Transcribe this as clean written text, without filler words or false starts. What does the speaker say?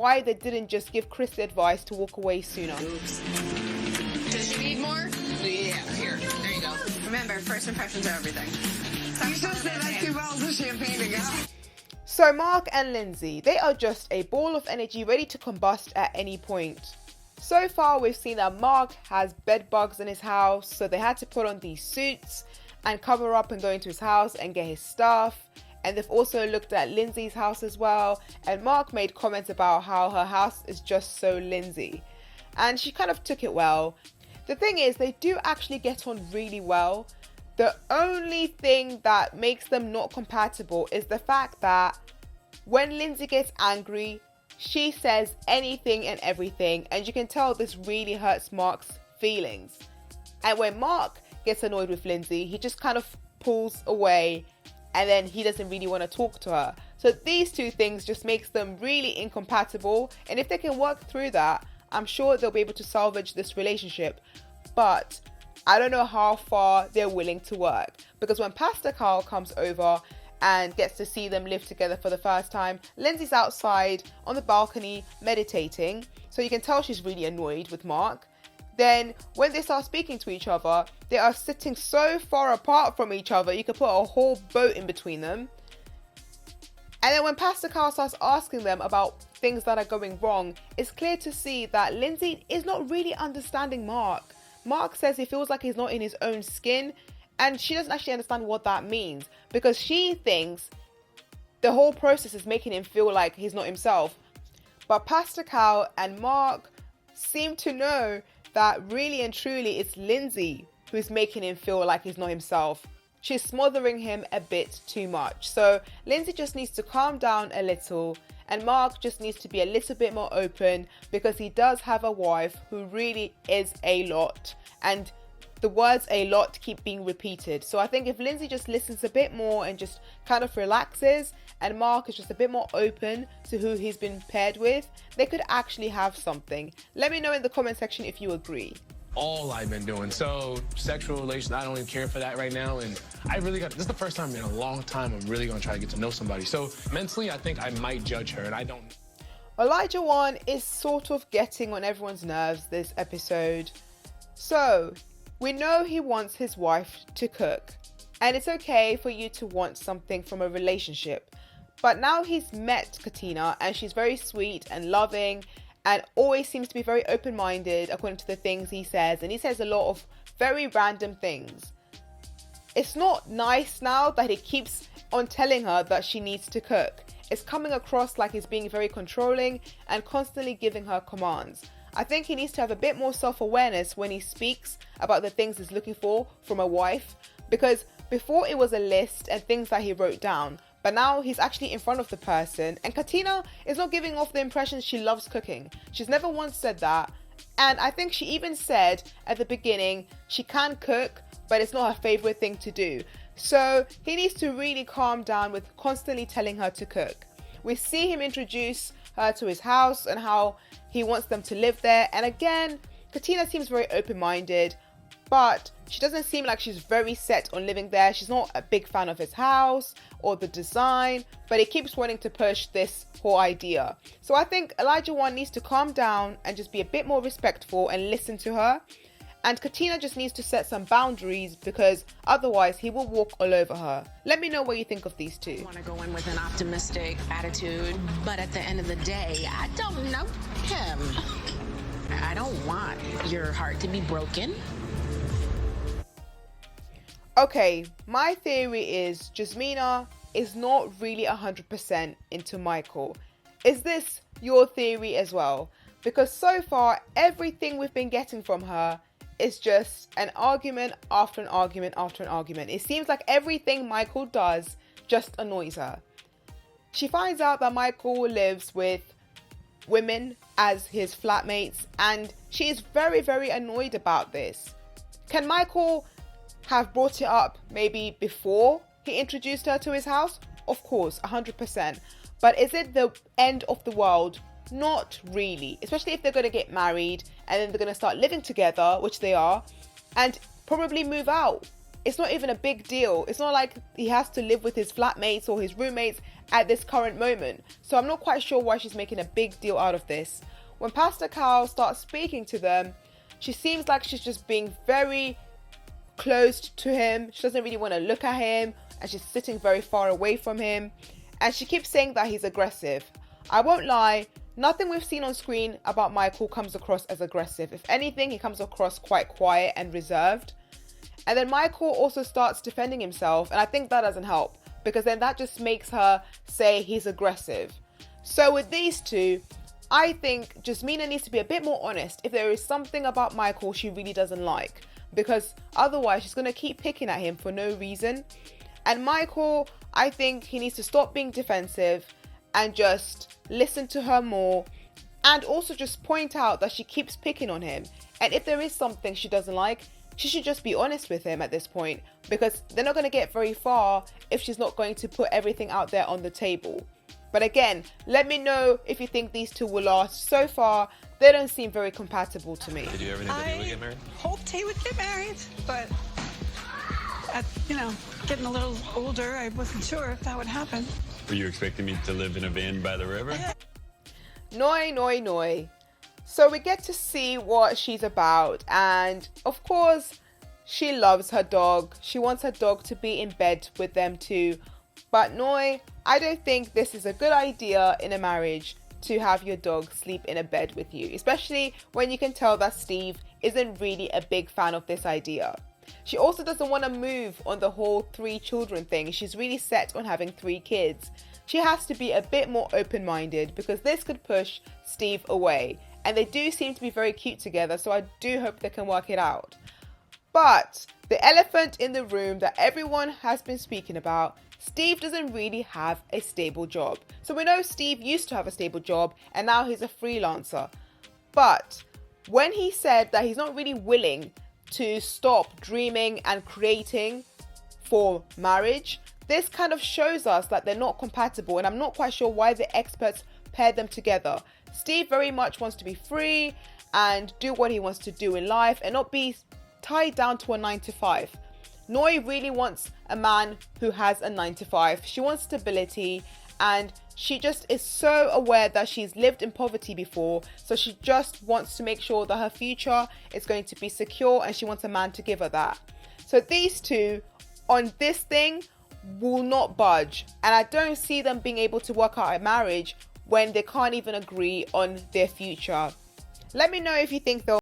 why they didn't just give Chris the advice to walk away sooner. Oops. Does she need more? Yeah, here. There you go. Remember, first impressions are everything. You should say that's 2 bottles of champagne to go. So Mark and Lindsay, they are just a ball of energy ready to combust at any point. So far, we've seen that Mark has bed bugs in his house, so they had to put on these suits and cover up and go into his house and get his stuff. And they've also looked at Lindsay's house as well. And Mark made comments about how her house is just so Lindsay. And she kind of took it well. The thing is, they do actually get on really well. The only thing that makes them not compatible is the fact that when Lindsay gets angry, she says anything and everything, and you can tell this really hurts Mark's feelings. And when Mark gets annoyed with Lindsay, he just kind of pulls away, and then he doesn't really want to talk to her. So these two things just makes them really incompatible, and if they can work through that, I'm sure they'll be able to salvage this relationship. But I don't know how far they're willing to work, because when Pastor Carl comes over and gets to see them live together for the first time, Lindsay's outside on the balcony meditating, so you can tell she's really annoyed with Mark. Then when they start speaking to each other, they are sitting so far apart from each other, you could put a whole boat in between them. And then when Pastor Carl starts asking them about things that are going wrong, it's clear to see that Lindsay is not really understanding Mark. Mark says he feels like he's not in his own skin, and she doesn't actually understand what that means, because she thinks the whole process is making him feel like he's not himself. But Pastor Cal and Mark seem to know that really and truly it's Lindsay who's making him feel like he's not himself. She's smothering him a bit too much. So Lindsay just needs to calm down a little, and Mark just needs to be a little bit more open, because he does have a wife who really is a lot, and the words "a lot" keep being repeated. So I think if Lindsay just listens a bit more and just kind of relaxes, and Mark is just a bit more open to who he's been paired with, they could actually have something. Let me know in the comment section if you agree. All I've been doing. So sexual relations, I don't even care for that right now. And this is the first time in a long time I'm really gonna try to get to know somebody. So mentally, I think I might judge her, and I don't. Elijah Wan is sort of getting on everyone's nerves this episode. So we know he wants his wife to cook, and it's okay for you to want something from a relationship. But now he's met Katina, and she's very sweet and loving, and always seems to be very open-minded according to the things he says, and he says a lot of very random things. It's not nice now that he keeps on telling her that she needs to cook. It's coming across like he's being very controlling and constantly giving her commands. I think he needs to have a bit more self-awareness when he speaks about the things he's looking for from a wife, because before it was a list and things that he wrote down, but now he's actually in front of the person, and Katina is not giving off the impression she loves cooking. She's never once said that, and I think she even said at the beginning she can cook, but it's not her favorite thing to do. So he needs to really calm down with constantly telling her to cook. We see him introduce her to his house and how he wants them to live there, and again, Katina seems very open-minded, but she doesn't seem like she's very set on living there. She's not a big fan of his house or the design, but he keeps wanting to push this whole idea. So I think Elijah Wan needs to calm down and just be a bit more respectful and listen to her. And Katina just needs to set some boundaries, because otherwise he will walk all over her. Let me know what you think of these two. I want to go in with an optimistic attitude, but at the end of the day, I don't know him. I don't want your heart to be broken. Okay, my theory is Jasmina is not really 100% into Michael. Is this your theory as well? Because so far, everything we've been getting from her is just an argument after an argument after an argument. It seems like everything Michael does just annoys her. She finds out that Michael lives with women as his flatmates, and she is very, very annoyed about this. Can Michael have brought it up maybe before he introduced her to his house? Of course, 100%. But is it the end of the world? Not really, especially if they're going to get married and then they're going to start living together, which they are, and probably move out. it's not even a big deal. It's not like he has to live with his flatmates or his roommates at this current moment. So I'm not quite sure why she's making a big deal out of this. When Pastor Cal starts speaking to them, she seems like she's just being very closed to him. She doesn't really want to look at him, and she's sitting very far away from him. And she keeps saying that he's aggressive. I won't lie, nothing we've seen on screen about Michael comes across as aggressive. If anything, he comes across quite quiet and reserved. And then Michael also starts defending himself, and I think that doesn't help, because then that just makes her say he's aggressive. So with these two, I think Jasmina needs to be a bit more honest if there is something about Michael she really doesn't like, because otherwise she's going to keep picking at him for no reason. And Michael, I think he needs to stop being defensive and just listen to her more, and also just point out that she keeps picking on him. And if there is something she doesn't like, she should just be honest with him at this point, because they're not going to get very far if she's not going to put everything out there on the table. But again, let me know if you think these two will last. So far, they don't seem very compatible to me. Did you ever know that he would get married? Hoped he would get married, but at, getting a little older, I wasn't sure if that would happen. Were you expecting me to live in a van by the river? Noi, noi, noi. So we get to see what she's about, and of course, she loves her dog. She wants her dog to be in bed with them too. But Noi, I don't think this is a good idea in a marriage to have your dog sleep in a bed with you, especially when you can tell that Steve isn't really a big fan of this idea. She also doesn't want to move on the whole 3 children thing. She's really set on having 3 kids. She has to be a bit more open-minded, because this could push Steve away. And they do seem to be very cute together, so I do hope they can work it out. But the elephant in the room that everyone has been speaking about, Steve doesn't really have a stable job. So we know Steve used to have a stable job, and now he's a freelancer. But when he said that he's not really willing to stop dreaming and creating for marriage, this kind of shows us that they're not compatible, and I'm not quite sure why the experts paired them together. Steve very much wants to be free and do what he wants to do in life and not be tied down to a 9-to-5. Noi really wants a man who has a 9-to-5. She wants stability, and she just is so aware that she's lived in poverty before, so she just wants to make sure that her future is going to be secure, and she wants a man to give her that. So these two on this thing will not budge, and I don't see them being able to work out a marriage when they can't even agree on their future. Let me know if you think they'll